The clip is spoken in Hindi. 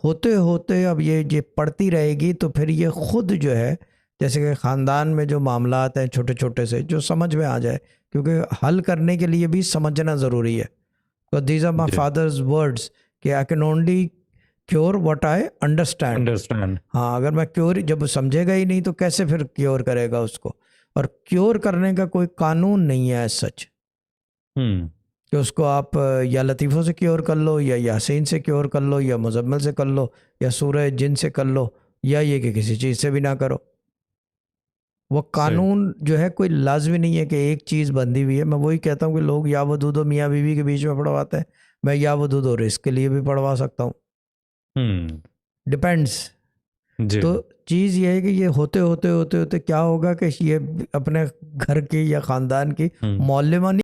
होते होते अब ये पढ़ती रहेगी तो फिर ये खुद जो है, जैसे कि ख़ानदान में जो मामलात हैं छोटे छोटे से, जो समझ में आ जाए, क्योंकि हल करने के लिए भी समझना ज़रूरी है। तो दीज आर माई जी, फादर्स वर्ड्स कि I can only cure what I understand. Understand. हाँ, अगर मैं क्योर, जब वो समझेगा ही नहीं तो कैसे फिर क्योर करेगा उसको। और क्योर करने का कोई कानून नहीं है एज सच हम्म। कि उसको आप या लतीफ़ों से क्योर कर लो, या यासीन से क्योर कर लो, या मुज़म्मिल से कर लो, या सूरह जिन से कर लो, या ये कि किसी चीज़ से भी ना करो। वो सही। कानून जो है कोई लाजमी नहीं है कि एक चीज़ बंधी हुई है। मैं वही कहता हूँ कि लोग या वदूद और मियाँ बीवी के बीच में पढ़वाते हैं, मैं या वदूद और रिस्क के लिए भी पढ़वा सकता हूँ, हम्म। डिपेंड्स। जी। तो चीज़ ये है कि ये होते होते होते होते क्या होगा कि ये अपने घर की या ख़ानदान की हम्म। मौल्यमानी